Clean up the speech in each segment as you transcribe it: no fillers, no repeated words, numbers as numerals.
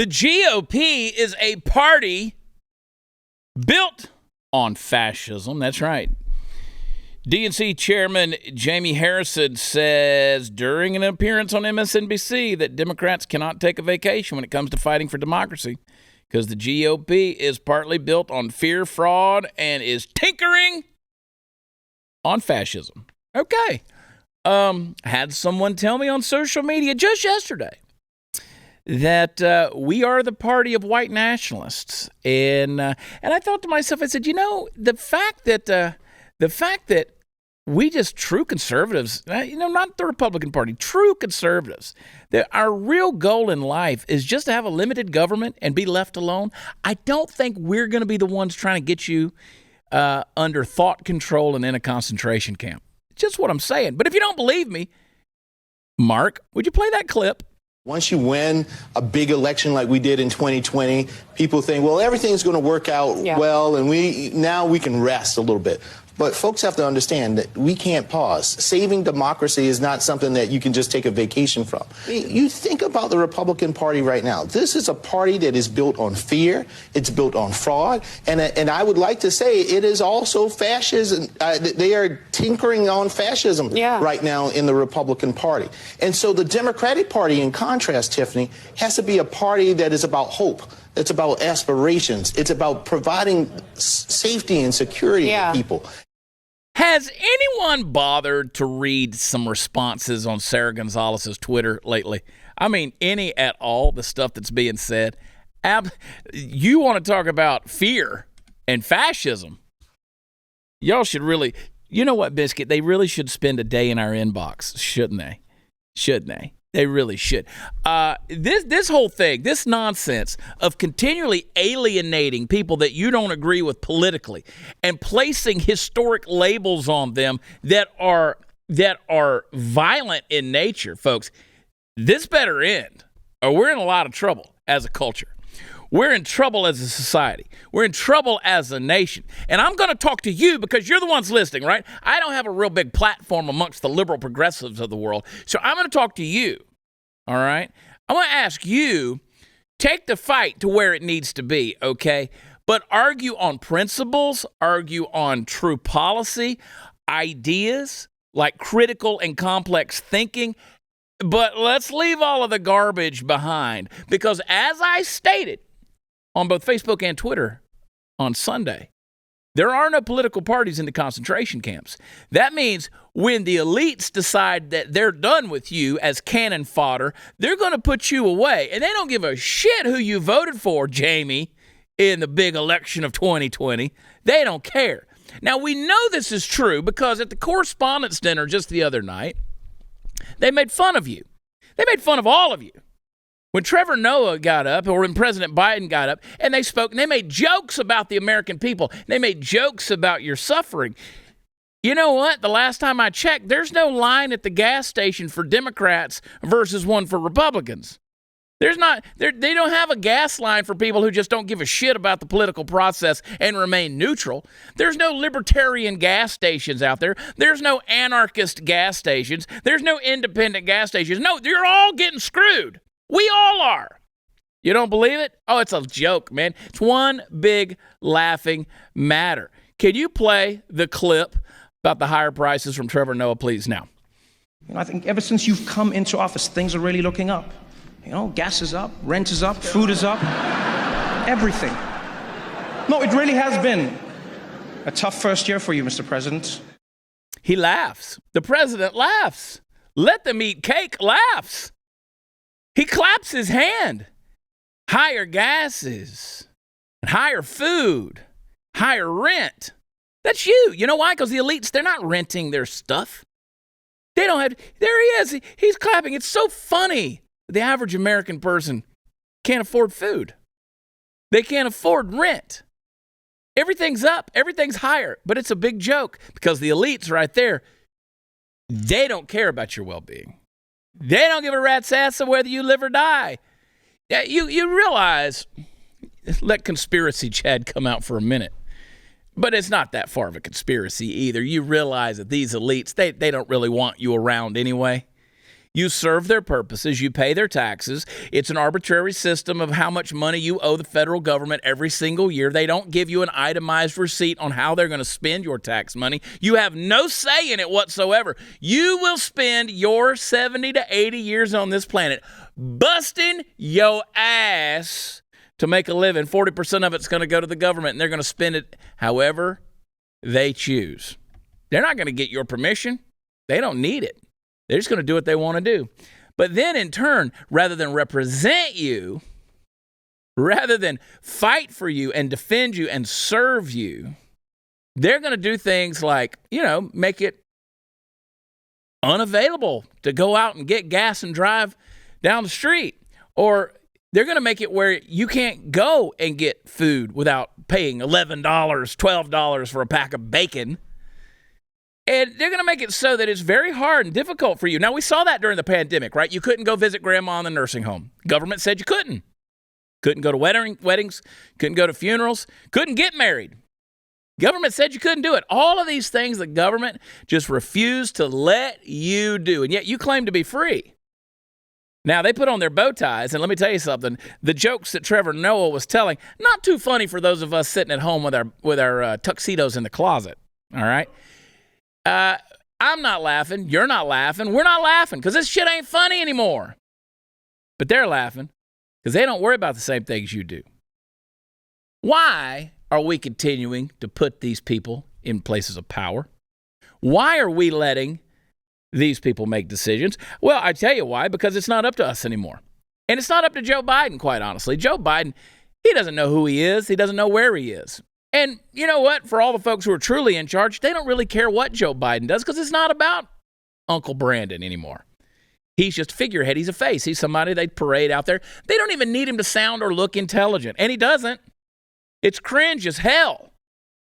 The GOP is a party built on fascism. That's right. DNC Chairman Jamie Harrison says during an appearance on MSNBC that Democrats cannot take a vacation when it comes to fighting for democracy because the GOP is partly built on fear, fraud, and is tinkering on fascism. Okay. Had someone tell me on social media just yesterday that we are the party of white nationalists, and I thought to myself, I said, you know, the fact that we just true conservatives, not the Republican Party, true conservatives, that our real goal in life is just to have a limited government and be left alone. I don't think we're going to be the ones trying to get you under thought control and in a concentration camp. Just what I'm saying. But if you don't believe me, Mark, would you play that clip? Once you win a big election like we did in 2020, people think, well, everything's going to work out well, and we can rest a little bit. But folks have to understand that we can't pause. Saving democracy is not something that you can just take a vacation from. You think about the Republican Party right now. This is a party that is built on fear. It's built on fraud. And I would like to say it is also fascism. They are tinkering on fascism right now in the Republican Party. And so the Democratic Party, in contrast, Tiffany, has to be a party that is about hope. It's about aspirations. It's about providing safety and security to people. Has anyone bothered to read some responses on Sarah Gonzalez's Twitter lately? I mean, any at all, the stuff that's being said? You want to talk about fear and fascism. Y'all should really, you know what, Biscuit? They really should spend a day in our inbox, shouldn't they? Shouldn't they? They really should. This whole thing, this nonsense of continually alienating people that you don't agree with politically and placing historic labels on them that are violent in nature, folks, this better end, or we're in a lot of trouble as a culture. We're in trouble as a society. We're in trouble as a nation. And I'm going to talk to you because you're the ones listening, right? I don't have a real big platform amongst the liberal progressives of the world. So I'm going to talk to you, all right? I'm going to ask you, take the fight to where it needs to be, okay? But argue on principles, argue on true policy, ideas like critical and complex thinking. But let's leave all of the garbage behind because as I stated, on both Facebook and Twitter on Sunday, there are no political parties in the concentration camps. That means when the elites decide that they're done with you as cannon fodder, they're going to put you away. And they don't give a shit who you voted for, Jamie, in the big election of 2020. They don't care. Now, we know this is true because at the Correspondents Dinner just the other night, they made fun of you. They made fun of all of you. When Trevor Noah got up, or when President Biden got up, and they spoke, and they made jokes about the American people. They made jokes about your suffering. You know what? The last time I checked, there's no line at the gas station for Democrats versus one for Republicans. There's not. They don't have a gas line for people who just don't give a shit about the political process and remain neutral. There's no libertarian gas stations out there. There's no anarchist gas stations. There's no independent gas stations. No, you're all getting screwed. We all are. You don't believe it? Oh, it's a joke, man. It's one big laughing matter. Can you play the clip about the higher prices from Trevor Noah, please, now? I think ever since you've come into office, things are really looking up. Gas is up, rent is up, food is up, everything. No, it really has been a tough first year for you, Mr. President. He laughs. The president laughs. Let them eat cake laughs. He claps his hand. Higher gases, higher food, higher rent. That's you. You know why? Because the elites, they're not renting their stuff. They don't have, there he is. He's clapping. It's so funny. The average American person can't afford food. They can't afford rent. Everything's up. Everything's higher. But it's a big joke because the elites right there, they don't care about your well-being. They don't give a rat's ass of whether you live or die. Yeah, you realize, let conspiracy Chad come out for a minute. But it's not that far of a conspiracy either. You realize that these elites, they don't really want you around anyway. You serve their purposes. You pay their taxes. It's an arbitrary system of how much money you owe the federal government every single year. They don't give you an itemized receipt on how they're going to spend your tax money. You have no say in it whatsoever. You will spend your 70 to 80 years on this planet busting your ass to make a living. 40% of it's going to go to the government, and they're going to spend it however they choose. They're not going to get your permission. They don't need it. They're just going to do what they want to do. But then in turn, rather than represent you, rather than fight for you and defend you and serve you, they're going to do things like, make it unavailable to go out and get gas and drive down the street. Or they're going to make it where you can't go and get food without paying $11, $12 for a pack of bacon. And they're going to make it so that it's very hard and difficult for you. Now, we saw that during the pandemic, right? You couldn't go visit grandma in the nursing home. Government said you couldn't. Couldn't go to weddings, couldn't go to funerals, couldn't get married. Government said you couldn't do it. All of these things the government just refused to let you do, and yet you claim to be free. Now, they put on their bow ties, and let me tell you something. The jokes that Trevor Noah was telling, not too funny for those of us sitting at home with our tuxedos in the closet, all right? I'm not laughing. You're not laughing. We're not laughing because this shit ain't funny anymore. But they're laughing because they don't worry about the same things you do. Why are we continuing to put these people in places of power? Why are we letting these people make decisions? Well, I tell you why, because it's not up to us anymore. And it's not up to Joe Biden, quite honestly. Joe Biden, he doesn't know who he is. He doesn't know where he is. And you know what? For all the folks who are truly in charge, they don't really care what Joe Biden does because it's not about Uncle Brandon anymore. He's just a figurehead. He's a face. He's somebody they parade out there. They don't even need him to sound or look intelligent. And he doesn't. It's cringe as hell.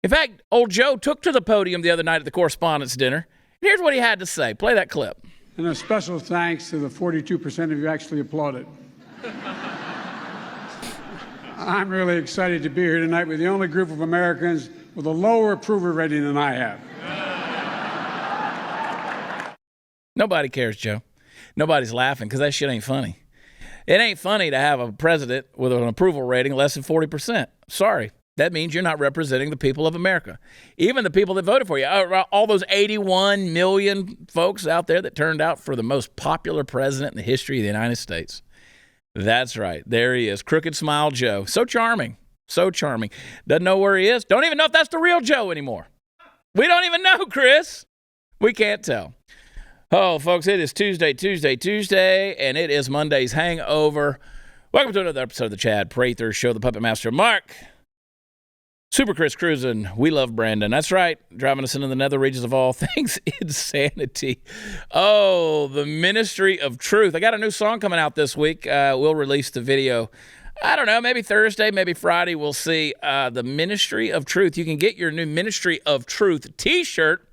In fact, old Joe took to the podium the other night at the Correspondents Dinner. And here's what he had to say. Play that clip. And a special thanks to the 42% of you who actually applauded. I'm really excited to be here tonight with the only group of Americans with a lower approval rating than I have. Nobody cares, Joe. Nobody's laughing because that shit ain't funny. It ain't funny to have a president with an approval rating less than 40%. Sorry. That means you're not representing the people of America. Even the people that voted for you. All those 81 million folks out there that turned out for the most popular president in the history of the United States. That's right. There he is. Crooked Smile Joe. So charming. So charming. Doesn't know where he is. Don't even know if that's the real Joe anymore. We don't even know, Chris. We can't tell. Oh, folks, it is Tuesday, and it is Monday's hangover. Welcome to another episode of the Chad Prather Show, the Puppet Master Mark. Super Chris cruising. We love Brandon. That's right. Driving us into the nether regions of all things insanity. Oh, the Ministry of Truth. I got a new song coming out this week. We'll release the video. I don't know, maybe Thursday, maybe Friday. We'll see. The Ministry of Truth. You can get your new Ministry of Truth t-shirt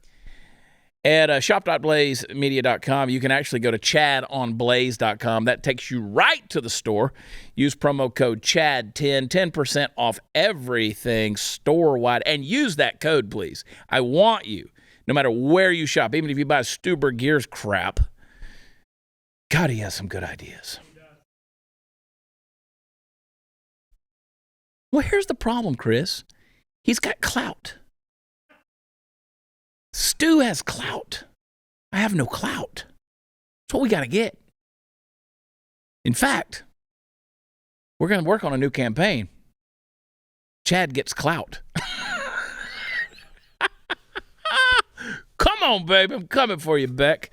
at shop.blazemedia.com. You can actually go to chadonblaze.com. That takes you right to the store. Use promo code CHAD10, 10% off everything store-wide. And use that code, please. I want you, no matter where you shop, even if you buy Stuber Gears crap. God, he has some good ideas. Well, here's the problem, Chris. He's got clout. Stu has clout. I have no clout. That's what we got to get. In fact, we're going to work on a new campaign. Chad gets clout. Come on, baby. I'm coming for you, Beck.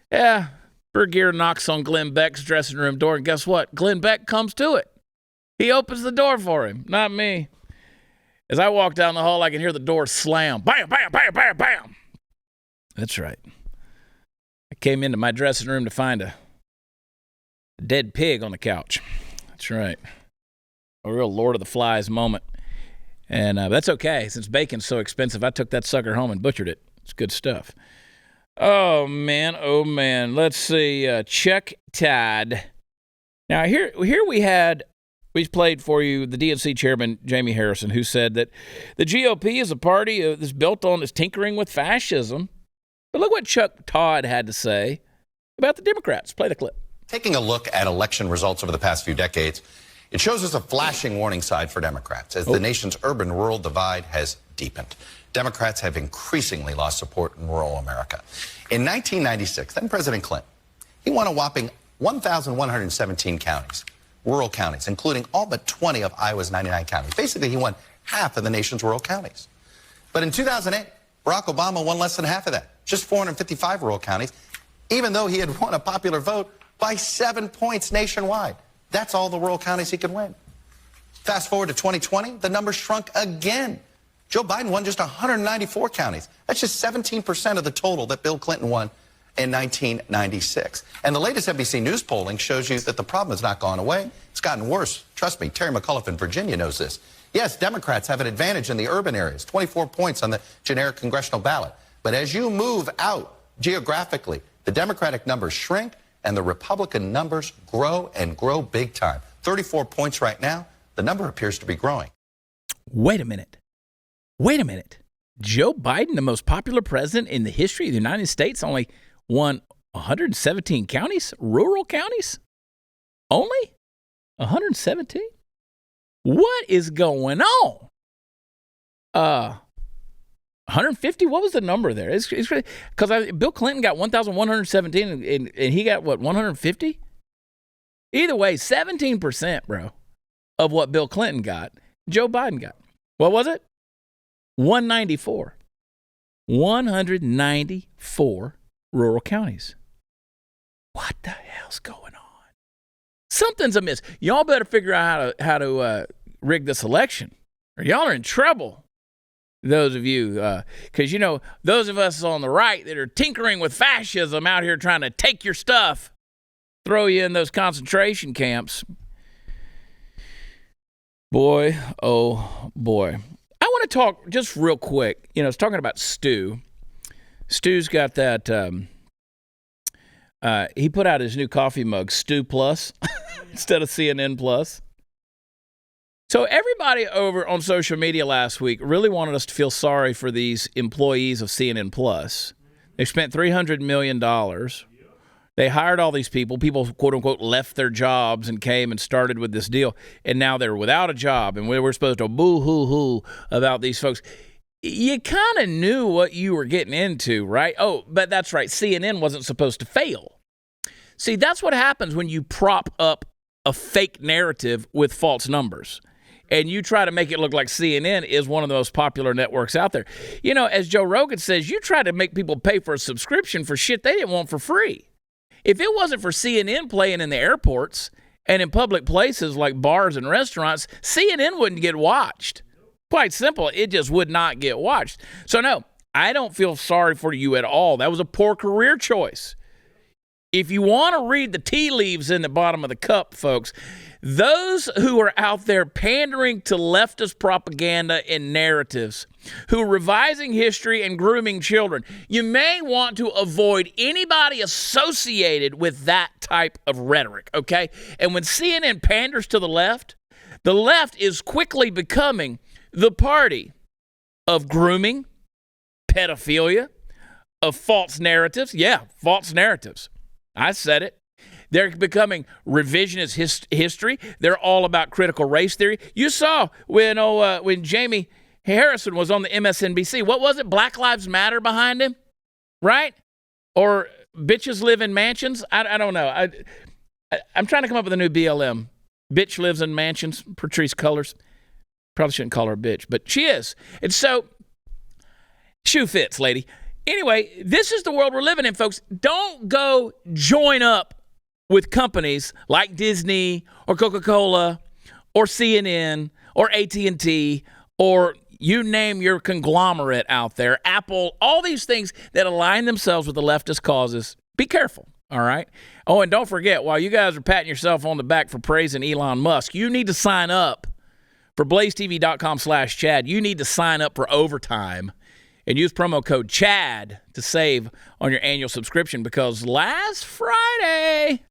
Yeah, Bergier knocks on Glenn Beck's dressing room door, and guess what? Glenn Beck comes to it. He opens the door for him, not me. As I walk down the hall, I can hear the door slam. Bam, bam, bam, bam, bam. That's right. I came into my dressing room to find a dead pig on the couch. That's right. A real Lord of the Flies moment. And that's okay. Since bacon's so expensive, I took that sucker home and butchered it. It's good stuff. Oh, man. Oh, man. Let's see. Chuck Todd. Now, here we played for you the DNC chairman, Jamie Harrison, who said that the GOP is a party that's built on its tinkering with fascism. But look what Chuck Todd had to say about the Democrats. Play the clip. Taking a look at election results over the past few decades, it shows us a flashing warning sign for Democrats as the nation's urban-rural divide has deepened. Democrats have increasingly lost support in rural America. In 1996, then President Clinton, he won a whopping 1,117 counties, rural counties, including all but 20 of Iowa's 99 counties. Basically, he won half of the nation's rural counties. But in 2008, Barack Obama won less than half of that, just 455 rural counties, even though he had won a popular vote by 7 points nationwide. That's all the rural counties he could win. Fast forward to 2020, the number shrunk again. Joe Biden won just 194 counties. That's just 17% of the total that Bill Clinton won in 1996. And the latest NBC News polling shows you that the problem has not gone away. It's gotten worse. Trust me, Terry McAuliffe in Virginia knows this. Yes, Democrats have an advantage in the urban areas, 24 points on the generic congressional ballot. But as you move out geographically, the Democratic numbers shrink and the Republican numbers grow and grow big time. 34 points right now. The number appears to be growing. Wait a minute. Joe Biden, the most popular president in the history of the United States, only won 117 counties, rural counties? Only 117? What is going on? 150? What was the number there? It's because Bill Clinton got 1,117 and he got, what, 150? Either way, 17%, bro, of what Bill Clinton got, Joe Biden got. What was it? 194. 194 rural counties. What the hell's going on? Something's amiss. Y'all better figure out how to rig this election, or y'all are in trouble. Those of you, because, you know, those of us on the right that are tinkering with fascism out here trying to take your stuff, throw you in those concentration camps. Boy, oh boy. I want to talk just real quick. You know, it's talking about Stu. Stu's got that, he put out his new coffee mug, Stu Plus, instead of CNN Plus. So everybody over on social media last week really wanted us to feel sorry for these employees of CNN Plus. They spent $300 million. They hired all these people. People, quote unquote, left their jobs and came and started with this deal. And now they're without a job. And we were supposed to boo-hoo-hoo about these folks. You kind of knew what you were getting into, right? Oh, but that's right. CNN wasn't supposed to fail. See, that's what happens when you prop up a fake narrative with false numbers. And you try to make it look like CNN is one of the most popular networks out there. You know, as Joe Rogan says, you try to make people pay for a subscription for shit they didn't want for free. If it wasn't for CNN playing in the airports and in public places like bars and restaurants, CNN wouldn't get watched. Quite simple. It just would not get watched. So, no, I don't feel sorry for you at all. That was a poor career choice. If you want to read the tea leaves in the bottom of the cup, folks, those who are out there pandering to leftist propaganda and narratives, who are revising history and grooming children, you may want to avoid anybody associated with that type of rhetoric, okay? And when CNN panders to the left is quickly becoming the party of grooming, pedophilia, of false narratives. Yeah, false narratives. I said it. They're becoming revisionist history. They're all about critical race theory. You saw when Jamie Harrison was on the MSNBC. What was it? Black Lives Matter behind him, right? Or bitches live in mansions? I don't know. I'm trying to come up with a new BLM. Bitch lives in mansions. Patrice Cullors. Probably shouldn't call her a bitch, but she is. And so, shoe fits, lady. Anyway, this is the world we're living in, folks. Don't go join up with companies like Disney or Coca-Cola or CNN or AT&T or you name your conglomerate out there, Apple, all these things that align themselves with the leftist causes. Be careful, all right? Oh, and don't forget, while you guys are patting yourself on the back for praising Elon Musk, you need to sign up for blazetv.com/Chad. You need to sign up for overtime and use promo code CHAD to save on your annual subscription, because last Friday,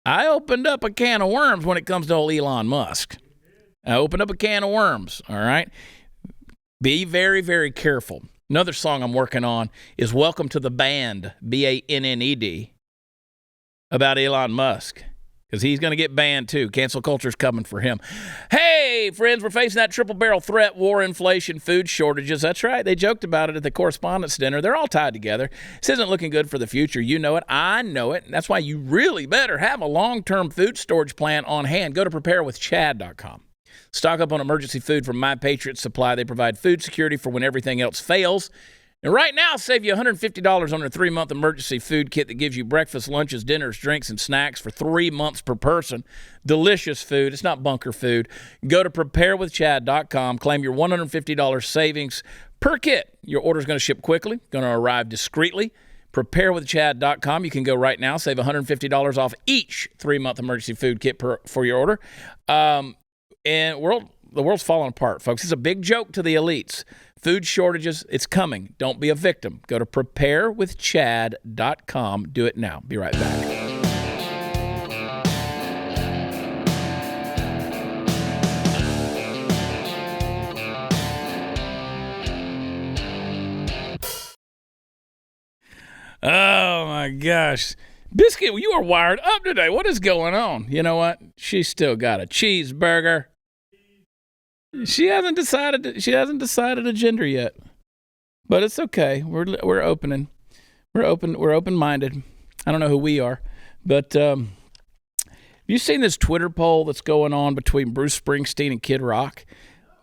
I opened up a can of worms when it comes to old Elon Musk. I opened up a can of worms, all right? Be very, very careful. Another song I'm working on is Welcome to the Band, B-A-N-N-E-D. about Elon Musk, because he's going to get banned too. Cancel culture's coming for him. Hey, friends, we're facing that triple barrel threat: war, inflation, food shortages. That's right. They joked about it at the Correspondents' Dinner. They're all tied together. This isn't looking good for the future. You know it. I know it. And that's why you really better have a long-term food storage plan on hand. Go to preparewithchad.com. Stock up on emergency food from My Patriot Supply. They provide food security for when everything else fails. And right now, save you $150 on a 3-month emergency food kit that gives you breakfast, lunches, dinners, drinks, and snacks for 3 months per person. Delicious food. It's not bunker food. Go to preparewithchad.com. Claim your $150 savings per kit. Your order is going to ship quickly, going to arrive discreetly. Preparewithchad.com. You can go right now. Save $150 off each 3-month emergency food kit for your order. And the world's falling apart, folks. It's a big joke to the elites. Food shortages, it's coming. Don't be a victim. Go to preparewithchad.com. Do it now. Be right back. Oh, my gosh. Biscuit, you are wired up today. What is going on? You know what? She's still got a cheeseburger. She hasn't decided a gender yet, but it's okay. We're opening. We're open-minded. I don't know who we are, but have you seen this Twitter poll that's going on between Bruce Springsteen and Kid Rock?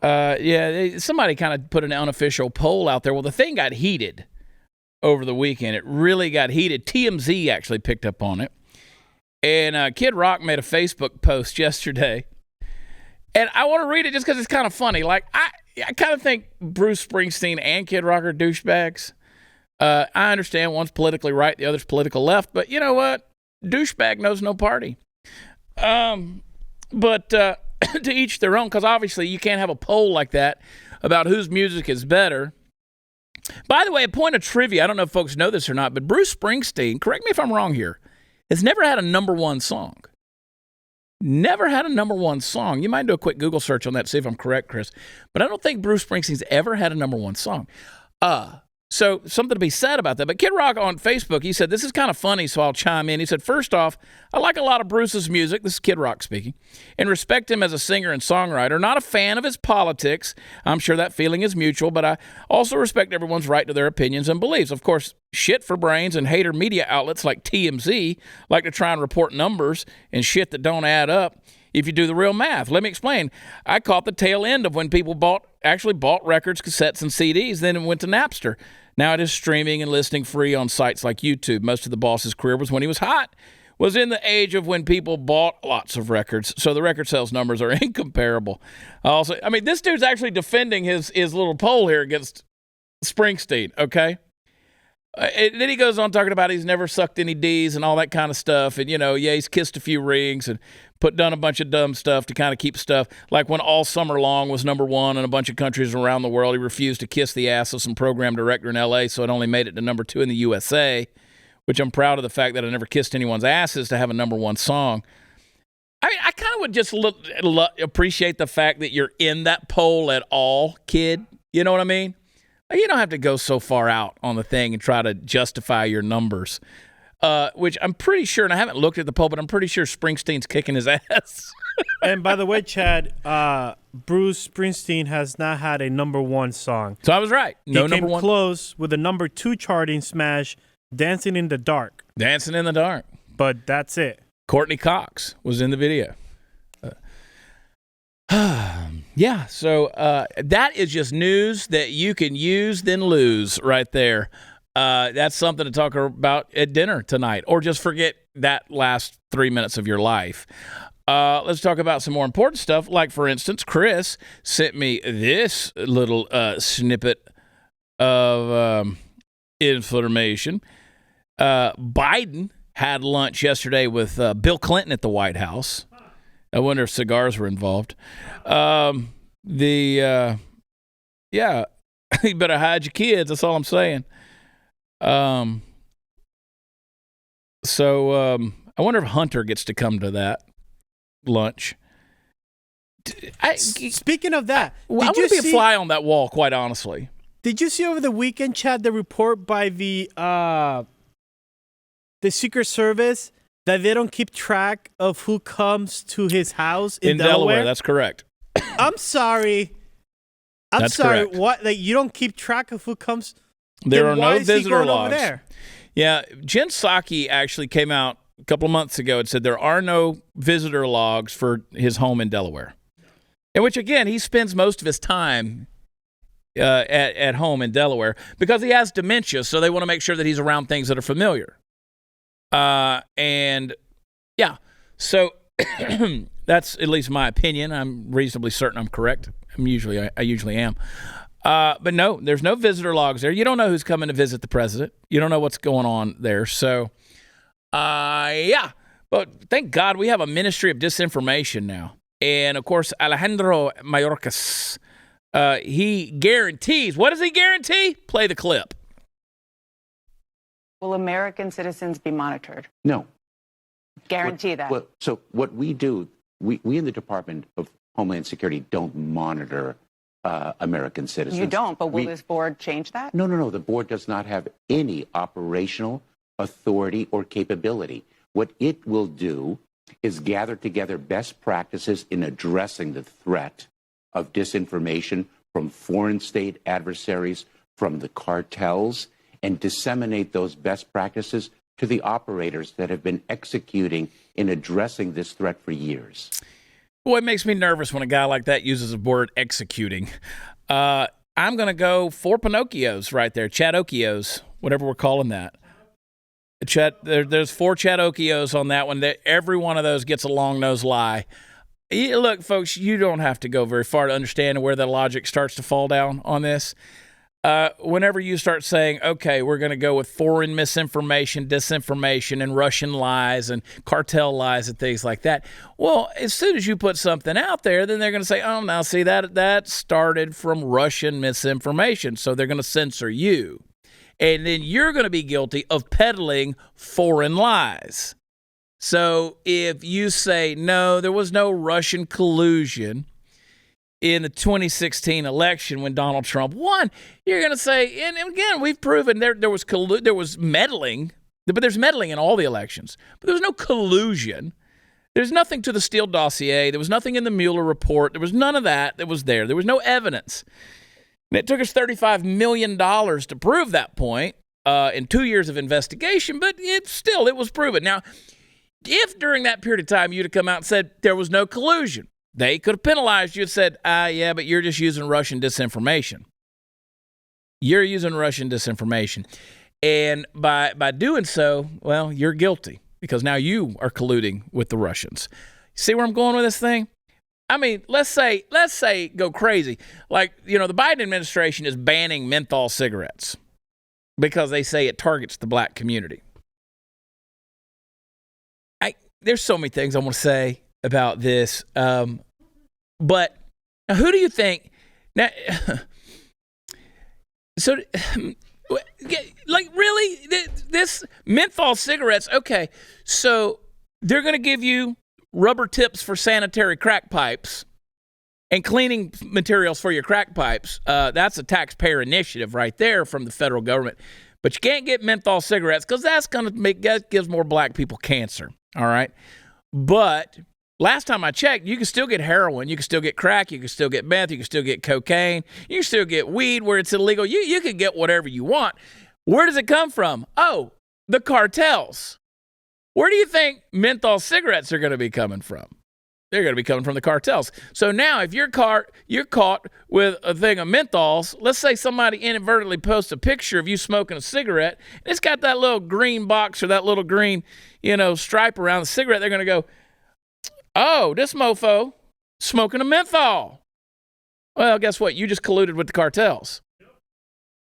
Somebody kind of put an unofficial poll out there. Well, the thing got heated over the weekend. It really got heated. TMZ actually picked up on it, and Kid Rock made a Facebook post yesterday. And I want to read it just because it's kind of funny. Like, I kind of think Bruce Springsteen and Kid Rock are douchebags. I understand one's politically right, the other's political left. But you know what? Douchebag knows no party. But to each their own, because obviously you can't have a poll like that about whose music is better. By the way, a point of trivia, I don't know if folks know this or not, but Bruce Springsteen, correct me if I'm wrong here, has never had a number one song. Never had a number one song. You might do a quick Google search on that to see if I'm correct, Chris. But I don't think Bruce Springsteen's ever had a number one song. So something to be said about that. But Kid Rock on Facebook, he said, this is kind of funny, so I'll chime in. He said, first off, I like a lot of Bruce's music. This is Kid Rock speaking. And respect him as a singer and songwriter. Not a fan of his politics. I'm sure that feeling is mutual, but I also respect everyone's right to their opinions and beliefs. Of course, shit for brains and hater media outlets like TMZ like to try and report numbers and shit that don't add up if you do the real math. Let me explain. I caught the tail end of when people actually bought records, cassettes, and CDs, then it went to Napster. Now it is streaming and listening free on sites like YouTube. Most of the boss's career was when he was hot, was in the age of when people bought lots of records. So the record sales numbers are incomparable. This dude's actually defending his little poll here against Springsteen, okay? And then he goes on talking about he's never sucked any D's and all that kind of stuff. And, he's kissed a few rings and done a bunch of dumb stuff to kind of keep stuff. Like when All Summer Long was number one in a bunch of countries around the world, he refused to kiss the ass of some program director in L.A., so it only made it to number 2 in the USA, which I'm proud of the fact that I never kissed anyone's asses to have a number one song. I kind of would just appreciate the fact that you're in that poll at all, kid. You know what I mean? You don't have to go so far out on the thing and try to justify your numbers, which I'm pretty sure, and I haven't looked at the poll, but I'm pretty sure Springsteen's kicking his ass. And by the way, Chad, Bruce Springsteen has not had a number one song. So I was right. No he number one. He came close with a number 2 charting smash, Dancing in the Dark. Dancing in the Dark. But that's it. Courtney Cox was in the video. Yeah, so that is just news that you can use then lose right there. That's something to talk about at dinner tonight, or just forget that last 3 minutes of your life. Let's talk about some more important stuff, like, for instance, Chris sent me this little snippet of information. Biden had lunch yesterday with Bill Clinton at the White House. I wonder if cigars were involved. You better hide your kids. That's all I'm saying. I wonder if Hunter gets to come to that lunch. Speaking of that, I want to be a fly on that wall, quite honestly. Did you see over the weekend, Chad, the report by the Secret Service that they don't keep track of who comes to his house in Delaware. That's correct. I'm sorry. That's correct. What? Like, you don't keep track of who comes? There Then are why no is he visitor going logs. over there? Yeah, Jen Psaki actually came out a couple of months ago and said there are no visitor logs for his home in Delaware. In which, again, he spends most of his time at home in Delaware because he has dementia, so they want to make sure that he's around things that are familiar. And, yeah, so that's at least my opinion. I'm reasonably certain I'm correct. I usually am. But no, there's no visitor logs there. You don't know who's coming to visit the president. You don't know what's going on there. So, yeah. But thank God we have a ministry of disinformation now. And, of course, Alejandro Mayorkas, he guarantees. What does he guarantee? Play the clip. Will American citizens be monitored? No. Guarantee that. Well, so what we do, we in the Department of Homeland Security don't monitor American citizens. You don't, but will this board change that? No. The board does not have any operational authority or capability. What it will do is gather together best practices in addressing the threat of disinformation from foreign state adversaries, from the cartels, and disseminate those best practices to the operators that have been executing in addressing this threat for years. Boy, it makes me nervous when a guy like that uses the word executing. I'm going to go 4 Pinocchios right there, Chadokios, whatever we're calling that. There's 4 Chadokios on that one. Every one of those gets a long-nosed lie. Look, folks, you don't have to go very far to understand where the logic starts to fall down on this. Whenever you start saying, okay, we're going to go with foreign misinformation, disinformation, and Russian lies and cartel lies and things like that, well, as soon as you put something out there, then they're going to say, oh, now see, that started from Russian misinformation, so they're going to censor you. And then you're going to be guilty of peddling foreign lies. So if you say, no, there was no Russian collusion in the 2016 election when Donald Trump won, you're going to say, and again, we've proven there was meddling, but there's meddling in all the elections. But there was no collusion. There's nothing to the Steele dossier. There was nothing in the Mueller report. There was none of that was there. There was no evidence. And it took us $35 million to prove that point in 2 years of investigation, but it was proven. Now, if during that period of time you'd have come out and said there was no collusion, they could have penalized you and said, yeah, but you're just using Russian disinformation. You're using Russian disinformation. And by doing so, well, you're guilty because now you are colluding with the Russians. See where I'm going with this thing? I mean, let's say go crazy. Like, the Biden administration is banning menthol cigarettes because they say it targets the black community. There's so many things I want to say about this. But who do you think now? So, like, really, this menthol cigarettes? Okay, so they're going to give you rubber tips for sanitary crack pipes and cleaning materials for your crack pipes. That's a taxpayer initiative right there from the federal government. But you can't get menthol cigarettes because that gives more black people cancer. All right. But last time I checked, you can still get heroin. You can still get crack. You can still get meth. You can still get cocaine. You can still get weed where it's illegal. You can get whatever you want. Where does it come from? Oh, the cartels. Where do you think menthol cigarettes are going to be coming from? They're going to be coming from the cartels. So now if you're caught with a thing of menthols, let's say somebody inadvertently posts a picture of you smoking a cigarette, and it's got that little green box or that little green, stripe around the cigarette, they're going to go, oh, this mofo smoking a menthol. Well, guess what? You just colluded with the cartels.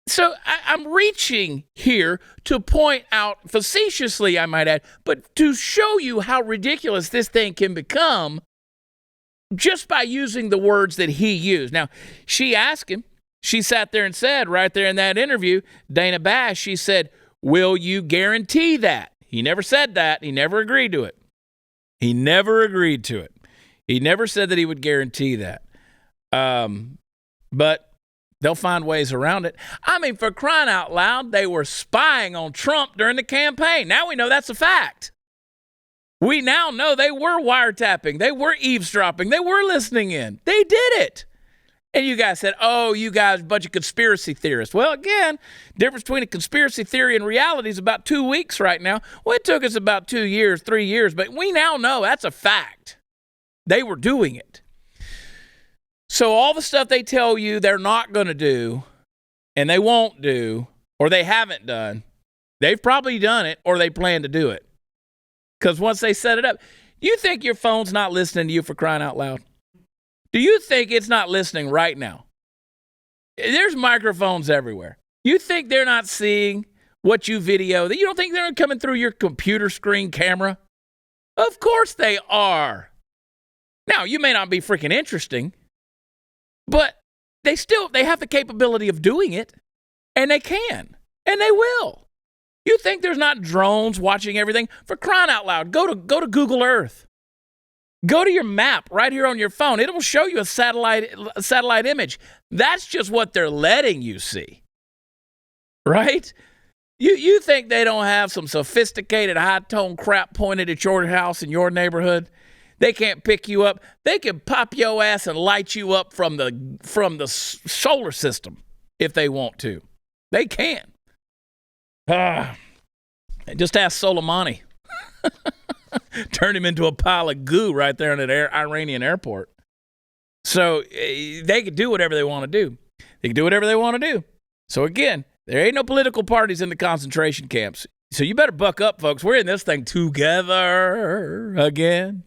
So I'm reaching here to point out, facetiously I might add, but to show you how ridiculous this thing can become just by using the words that he used. Now, she asked him, she sat there and said right there in that interview, Dana Bash, she said, will you guarantee that? He never said that. He never agreed to it. He never agreed to it. He never said that he would guarantee that. But they'll find ways around it. I mean, for crying out loud, they were spying on Trump during the campaign. Now we know that's a fact. We now know they were wiretapping. They were eavesdropping. They were listening in. They did it. And you guys said, oh, you guys, a bunch of conspiracy theorists. Well, again, difference between a conspiracy theory and reality is about 2 weeks right now. Well, it took us about 2 years, 3 years, but we now know that's a fact. They were doing it. So all the stuff they tell you they're not going to do and they won't do or they haven't done, they've probably done it or they plan to do it. Because once they set it up, you think your phone's not listening to you, for crying out loud? Do you think it's not listening right now? There's microphones everywhere. You think they're not seeing what you video? You don't think they're coming through your computer screen camera? Of course they are. Now, you may not be freaking interesting, but they have the capability of doing it, and they can, and they will. You think there's not drones watching everything? For crying out loud, go to Google Earth. Go to your map right here on your phone. It will show you a satellite image. That's just what they're letting you see, right? You think they don't have some sophisticated high-tone crap pointed at your house in your neighborhood? They can't pick you up. They can pop your ass and light you up from the solar system if they want to. They can. Just ask Soleimani. Turned him into a pile of goo right there in that Iranian airport. So they can do whatever they want to do. They can do whatever they want to do. So again, there ain't no political parties in the concentration camps. So you better buck up, folks. We're in this thing together again.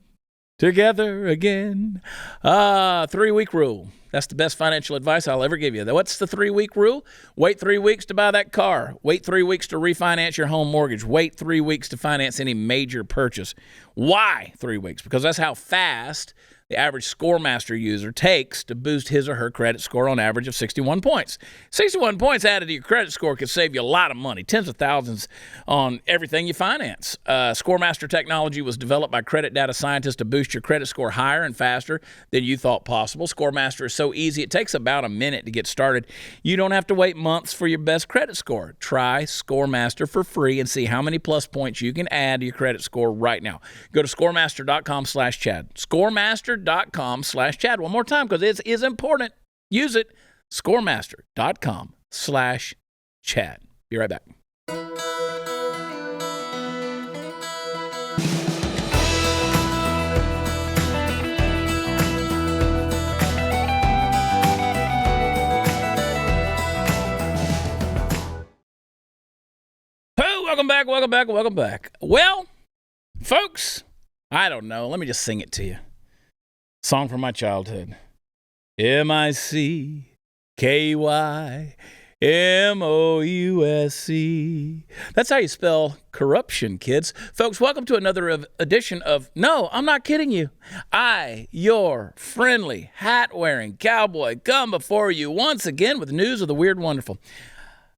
Together again. 3-week rule. That's the best financial advice I'll ever give you. What's the 3-week rule? Wait 3 weeks to buy that car. Wait 3 weeks to refinance your home mortgage. Wait 3 weeks to finance any major purchase. Why 3 weeks? Because that's how fast the average ScoreMaster user takes to boost his or her credit score on average of 61 points. 61 points added to your credit score could save you a lot of money, tens of thousands on everything you finance. ScoreMaster technology was developed by credit data scientists to boost your credit score higher and faster than you thought possible. ScoreMaster is so easy, it takes about a minute to get started. You don't have to wait months for your best credit score. Try ScoreMaster for free and see how many plus points you can add to your credit score right now. Go to scoremaster.com/Chad. Scoremaster.com/Chad. One more time, because it is important. Use it. Scoremaster.com/Chad. Be right back. Welcome back. Well, folks, I don't know. Let me just sing it to you. Song from my childhood. MICKYMOUSC. That's how you spell corruption, kids. Folks, welcome to another edition of No, I'm Not Kidding You. I, your friendly, hat-wearing cowboy, come before you once again with news of the weird and wonderful.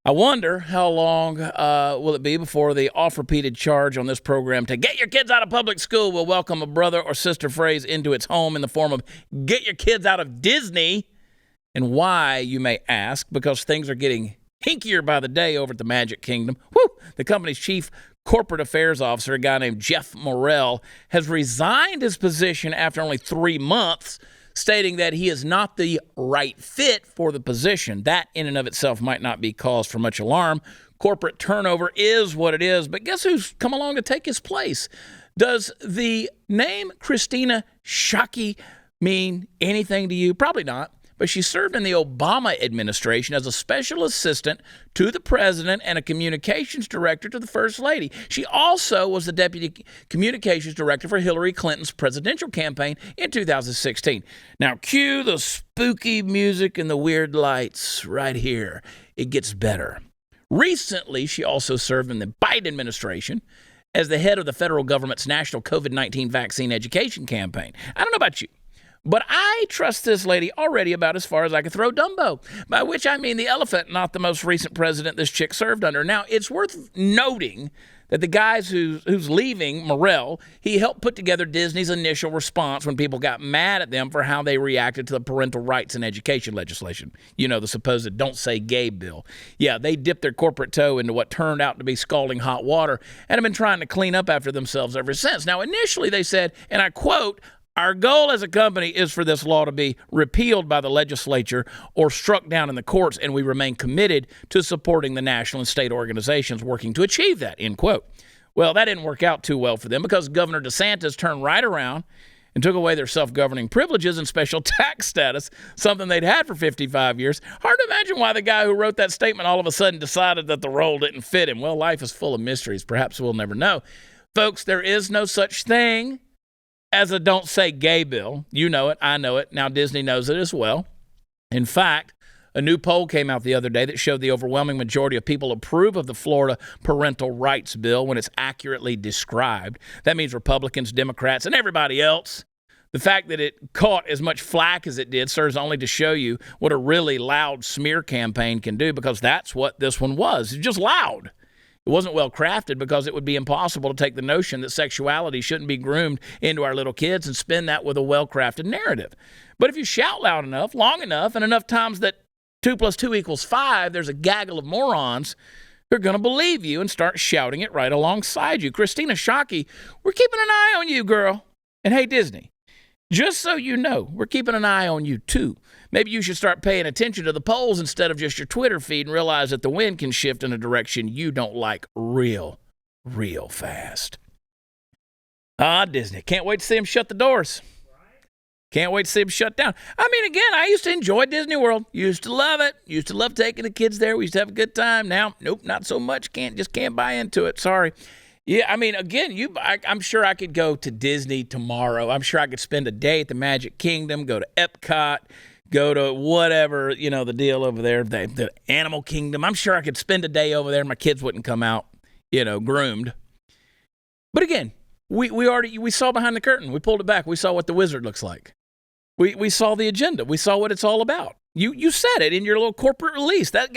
I wonder how long will it be before the oft-repeated charge on this program to get your kids out of public school will welcome a brother or sister phrase into its home in the form of get your kids out of Disney. And why, you may ask, because things are getting hinkier by the day over at the Magic Kingdom. Woo! The company's chief corporate affairs officer, a guy named Jeff Morrell, has resigned his position after only 3 months, stating that he is not the right fit for the position. That in and of itself might not be cause for much alarm. Corporate turnover is what it is, but guess who's come along to take his place? Does the name Kristina Schake mean anything to you? Probably not. But she served in the Obama administration as a special assistant to the president and a communications director to the first lady. She also was the deputy communications director for Hillary Clinton's presidential campaign in 2016. Now, cue the spooky music and the weird lights right here. It gets better. Recently, she also served in the Biden administration as the head of the federal government's national COVID-19 vaccine education campaign. I don't know about you, but I trust this lady already about as far as I can throw Dumbo, by which I mean the elephant, not the most recent president this chick served under. Now, it's worth noting that the guys who's leaving, Morrell, he helped put together Disney's initial response when people got mad at them for how they reacted to the parental rights in education legislation. You know, the supposed Don't Say Gay bill. Yeah, they dipped their corporate toe into what turned out to be scalding hot water and have been trying to clean up after themselves ever since. Now, initially they said, and I quote, "Our goal as a company is for this law to be repealed by the legislature or struck down in the courts, and we remain committed to supporting the national and state organizations working to achieve that," end quote. Well, that didn't work out too well for them because Governor DeSantis turned right around and took away their self-governing privileges and special tax status, something they'd had for 55 years. Hard to imagine why the guy who wrote that statement all of a sudden decided that the role didn't fit him. Well, life is full of mysteries. Perhaps we'll never know. Folks, there is no such thing as a Don't Say Gay bill. You know it. I know it. Now Disney knows it as well. In fact, a new poll came out the other day that showed the overwhelming majority of people approve of the Florida parental rights bill when it's accurately described. That means Republicans, Democrats, and everybody else. The fact that it caught as much flack as it did serves only to show you what a really loud smear campaign can do, because that's what this one was. It's just loud. It wasn't well crafted because it would be impossible to take the notion that sexuality shouldn't be groomed into our little kids and spin that with a well-crafted narrative. But if you shout loud enough, long enough, and enough times that 2 + 2 = 5, there's a gaggle of morons who are going to believe you and start shouting it right alongside you. Kristina Schake, we're keeping an eye on you, girl. And hey, Disney, just so you know, we're keeping an eye on you, too. Maybe you should start paying attention to the polls instead of just your Twitter feed and realize that the wind can shift in a direction you don't like real fast. Disney. Can't wait to see them shut the doors. Can't wait to see them shut down. I mean, again, I used to enjoy Disney World. Used to love it. Used to love taking the kids there. We used to have a good time. Now, nope, not so much. Can't buy into it. Sorry. Yeah, I mean, again, I'm sure I could go to Disney tomorrow. I'm sure I could spend a day at the Magic Kingdom, go to Epcot, go to whatever, you know, the deal over there, the Animal Kingdom. I'm sure I could spend a day over there and my kids wouldn't come out, you know, groomed. But again, we saw behind the curtain. We pulled it back. We saw what the wizard looks like. We saw the agenda. We saw what it's all about. You said it in your little corporate release. That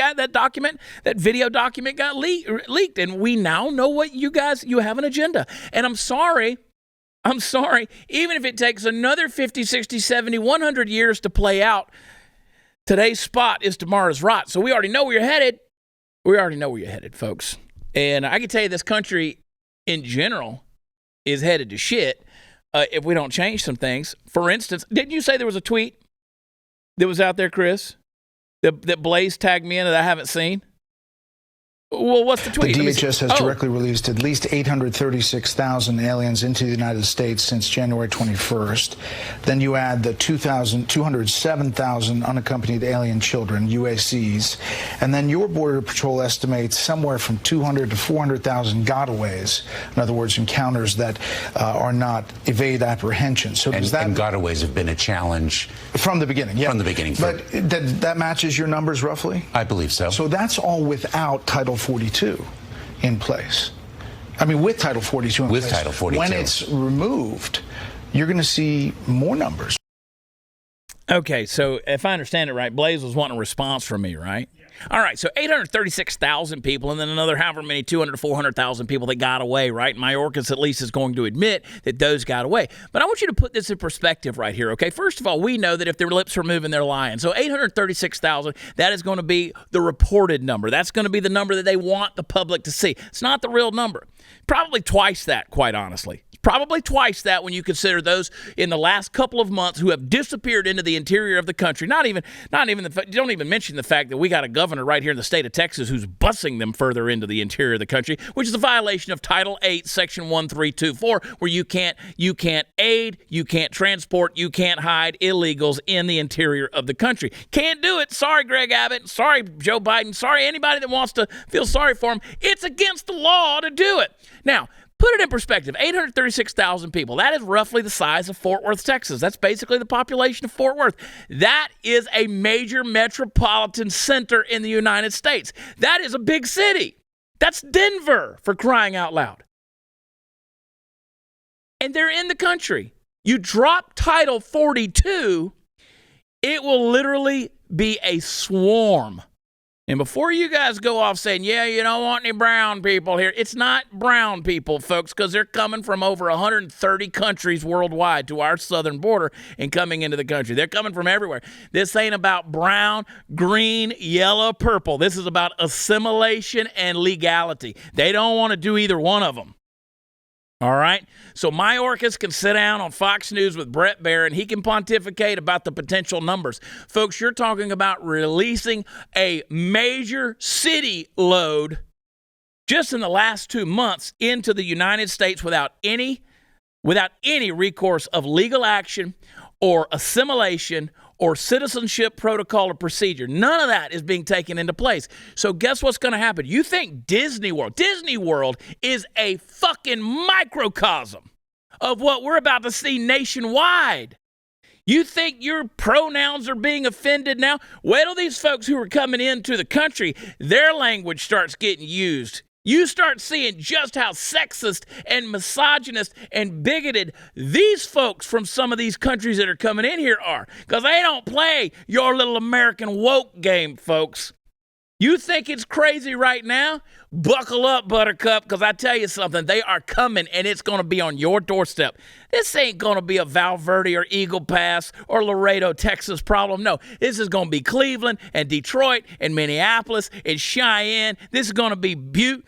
video document got leaked, and we now know what you have an agenda. And I'm sorry, even if it takes another 50, 60, 70, 100 years to play out, today's spot is tomorrow's rot. So we already know where you're headed. We already know where you're headed, folks. And I can tell you this country in general is headed to shit if we don't change some things. For instance, didn't you say there was a tweet that was out there, Chris, that Blaze tagged me in that I haven't seen? Well, what's the tweet? The DHS has directly released at least 836,000 aliens into the United States since January 21st. Then you add the 207,000 unaccompanied alien children, UACs, and then your Border Patrol estimates somewhere from 200 to 400,000 gotaways. In other words, encounters that are not evade apprehension. So and gotaways have been a challenge from the beginning. Yeah, from the beginning. But that matches your numbers roughly? I believe so. So that's all without Title 42 in place. I mean, with Title 42 in place. With Title 42. When it's removed, you're going to see more numbers. Okay, so if I understand it right, Blaze was wanting a response from me, right? Yeah. All right, so 836,000 people, and then another however many, 200 to 400,000 people that got away, right? Mayorkas at least is going to admit that those got away. But I want you to put this in perspective right here, okay? First of all, we know that if their lips are moving, they're lying. So 836,000, that is going to be the reported number. That's going to be the number that they want the public to see. It's not the real number. Probably twice that, quite honestly. Probably twice that when you consider those in the last couple of months who have disappeared into the interior of the country. Don't even mention the fact that we got a governor right here in the state of Texas who's busing them further into the interior of the country, which is a violation of Title 8, Section 1324, where you can't aid, you can't transport, you can't hide illegals in the interior of the country. Can't do it. Sorry, Greg Abbott. Sorry, Joe Biden. Sorry, anybody that wants to feel sorry for him. It's against the law to do it. Now, put it in perspective, 836,000 people. That is roughly the size of Fort Worth, Texas. That's basically the population of Fort Worth. That is a major metropolitan center in the United States. That is a big city. That's Denver, for crying out loud. And they're in the country. You drop Title 42, it will literally be a swarm. And before you guys go off saying, yeah, you don't want any brown people here, it's not brown people, folks, because they're coming from over 130 countries worldwide to our southern border and coming into the country. They're coming from everywhere. This ain't about brown, green, yellow, purple. This is about assimilation and legality. They don't want to do either one of them. All right? So Mayorkas can sit down on Fox News with Brett Baier and he can pontificate about the potential numbers. Folks, you're talking about releasing a major city load just in the last 2 months into the United States without any recourse of legal action or assimilation or citizenship protocol or procedure. None of that is being taken into place. So guess what's going to happen? You think Disney World is a fucking microcosm of what we're about to see nationwide. You think your pronouns are being offended now? Wait till these folks who are coming into the country, their language starts getting used. You start seeing just how sexist and misogynist and bigoted these folks from some of these countries that are coming in here are. Because they don't play your little American woke game, folks. You think it's crazy right now? Buckle up, Buttercup, because I tell you something, they are coming and it's going to be on your doorstep. This ain't going to be a Val Verde or Eagle Pass or Laredo, Texas problem. No, this is going to be Cleveland and Detroit and Minneapolis and Cheyenne. This is going to be Butte.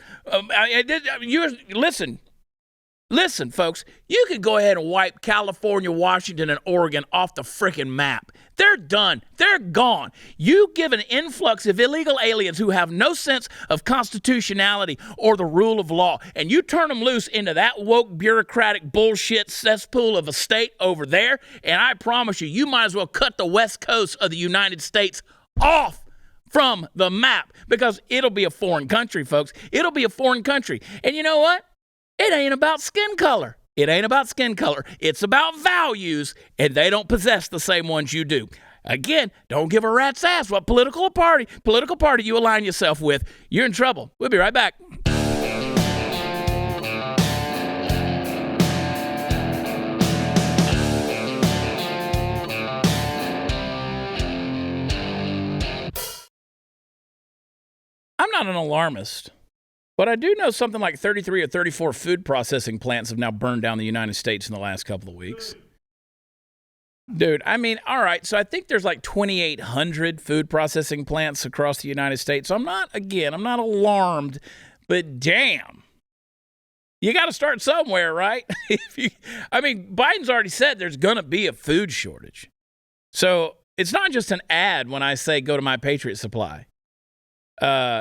Listen, folks, you could go ahead and wipe California, Washington, and Oregon off the frickin' map. They're done. They're gone. You give an influx of illegal aliens who have no sense of constitutionality or the rule of law, and you turn them loose into that woke bureaucratic bullshit cesspool of a state over there, and I promise you, you might as well cut the west coast of the United States off from the map because it'll be a foreign country, folks. It'll be a foreign country. And you know what? It ain't about skin color. It ain't about skin color. It's about values, and they don't possess the same ones you do. Again, don't give a rat's ass what political party you align yourself with. You're in trouble. We'll be right back. I'm not an alarmist. But I do know something like 33 or 34 food processing plants have now burned down the United States in the last couple of weeks. Dude, I mean, all right, so I think there's like 2,800 food processing plants across the United States. So I'm not alarmed, but damn. You got to start somewhere, right? Biden's already said there's going to be a food shortage. So it's not just an ad when I say go to My Patriot Supply.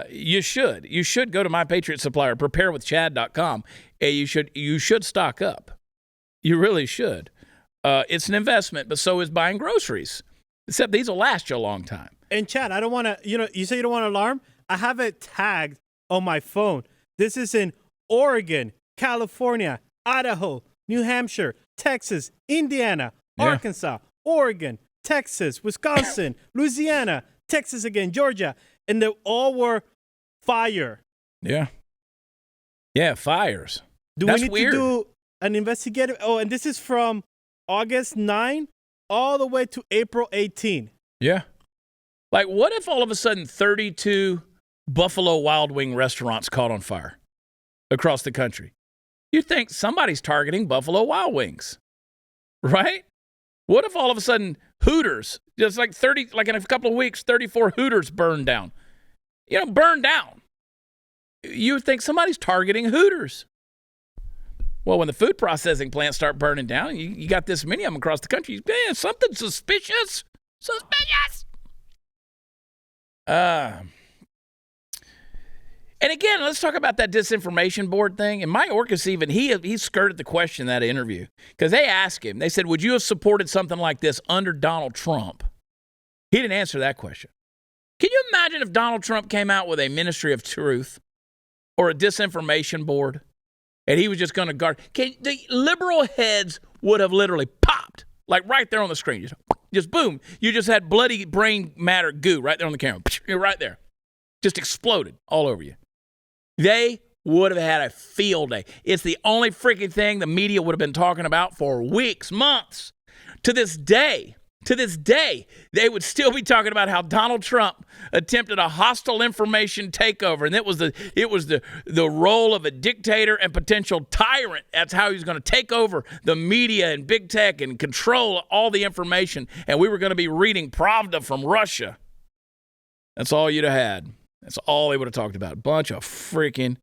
You should go to My Patriot Supply or preparewithchad.com. You should stock up. You really should. It's an investment, but so is buying groceries. Except these will last you a long time. And Chad, I don't want to, you say you don't want an alarm? I have it tagged on my phone. This is in Oregon, California, Idaho, New Hampshire, Texas, Indiana, Arkansas, Oregon, Texas, Wisconsin, Louisiana, Texas again, Georgia. And they all were fire. Yeah. Yeah, fires. That's weird. To do an investigative? Oh, and this is from August 9 all the way to April 18. Yeah. Like, what if all of a sudden 32 Buffalo Wild Wing restaurants caught on fire across the country? You'd think somebody's targeting Buffalo Wild Wings, right? What if all of a sudden Hooters, just like in a couple of weeks, 34 Hooters burned down? Burned down. You would think somebody's targeting Hooters. Well, when the food processing plants start burning down, you got this many of them across the country. Man, something suspicious. Suspicious. And again, let's talk about that Disinformation Board thing. And Mayorkas even, he skirted the question in that interview. Because they asked him, they said, would you have supported something like this under Donald Trump? He didn't answer that question. Can you imagine if Donald Trump came out with a Ministry of Truth or a Disinformation Board and he was just going to guard? The liberal heads would have literally popped, like right there on the screen. Just boom. You just had bloody brain matter goo right there on the camera. You're right there. Just exploded all over you. They would have had a field day. It's the only freaking thing the media would have been talking about for weeks, months. To this day, To this day, they would still be talking about how Donald Trump attempted a hostile information takeover, and it was the role of a dictator and potential tyrant. That's how he was going to take over the media and big tech and control all the information, and we were going to be reading Pravda from Russia. That's all you'd have had. That's all they would have talked about. Bunch of freaking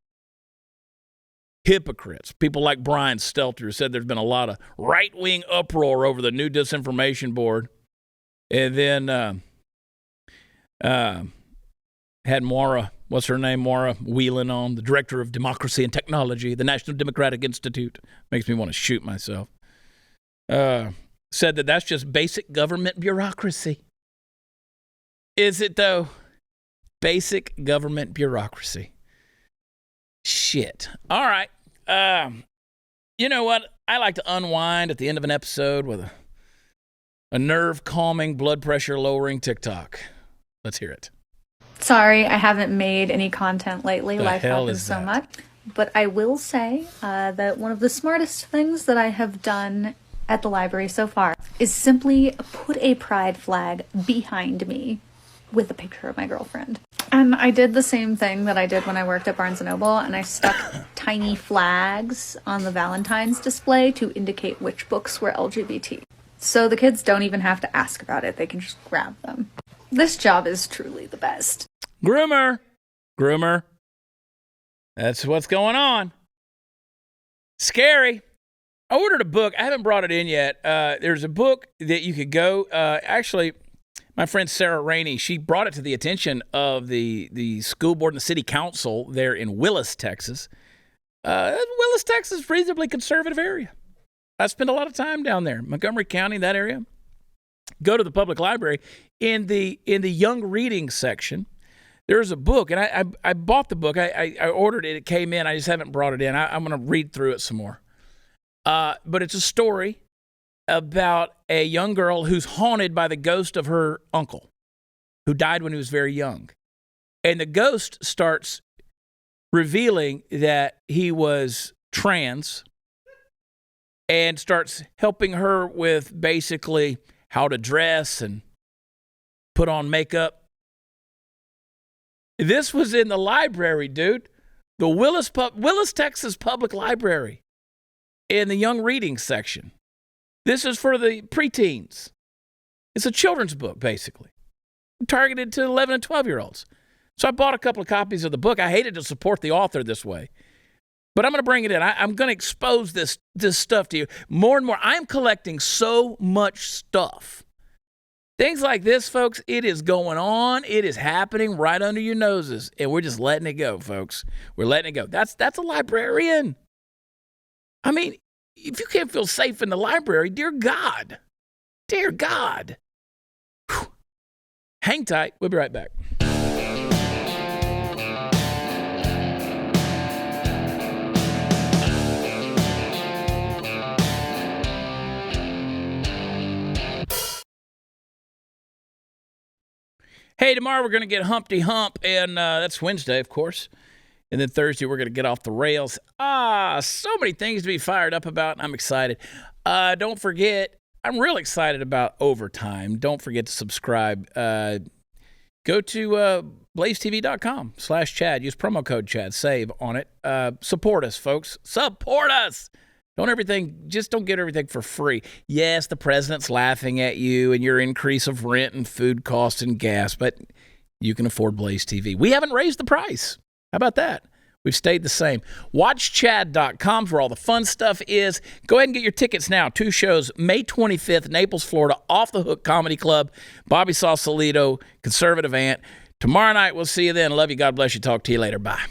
hypocrites. People like Brian Stelter, who said there's been a lot of right-wing uproar over the new Disinformation Board. And then had Maura, what's her name, Maura Whelan on, the Director of Democracy and Technology, the National Democratic Institute. Makes me want to shoot myself. Said that that's just basic government bureaucracy. Is it, though? Basic government bureaucracy. Shit. All right. You know what? I like to unwind at the end of an episode with a nerve-calming, blood pressure-lowering TikTok. Let's hear it. Sorry, I haven't made any content lately. Life happens so that? much. But I will say that one of the smartest things that I have done at the library so far is simply put a pride flag behind me with a picture of my girlfriend. And I did the same thing that I did when I worked at Barnes & Noble, and I stuck tiny flags on the Valentine's display to indicate which books were LGBT. So the kids don't even have to ask about it. They can just grab them. This job is truly the best. Groomer. That's what's going on. Scary. I ordered a book. I haven't brought it in yet. There's a book that you could go. Actually, my friend Sarah Rainey, she brought it to the attention of the school board and the city council there in Willis, Texas. Willis, Texas, reasonably conservative area. I spend a lot of time down there, Montgomery County, that area. Go to the public library. In the young reading section, there's a book, and I bought the book. I ordered it. It came in. I just haven't brought it in. I'm going to read through it some more. But it's a story about a young girl who's haunted by the ghost of her uncle who died when he was very young. And the ghost starts revealing that he was trans and starts helping her with basically how to dress and put on makeup. This was in the library, dude. The Willis, Texas Public Library in the young reading section. This is for the preteens. It's a children's book, basically, targeted to 11 and 12-year-olds. So I bought a couple of copies of the book. I hated to support the author this way, but I'm going to bring it in. I'm going to expose this stuff to you more and more. I'm collecting so much stuff. Things like this, folks, it is going on. It is happening right under your noses, and we're just letting it go, folks. We're letting it go. That's a librarian. I mean, if you can't feel safe in the library, dear God. Whew. Hang tight. We'll be right back. Hey, tomorrow we're going to get Humpty Hump, and that's Wednesday, of course. And then Thursday, we're going to get off the rails. So many things to be fired up about, and I'm excited. Don't forget, I'm real excited about overtime. Don't forget to subscribe. Go to blazetv.com/Chad. Use promo code Chad. Save on it. Support us, folks. Support us. Just don't get everything for free. Yes, the president's laughing at you and your increase of rent and food costs and gas, but you can afford Blaze TV. We haven't raised the price. How about that? We've stayed the same. WatchChad.com is where all the fun stuff is. Go ahead and get your tickets now. 2 shows, May 25th, Naples, Florida, Off the Hook Comedy Club, Bobby Sausalito, Conservative Ant. Tomorrow night, we'll see you then. Love you. God bless you. Talk to you later. Bye.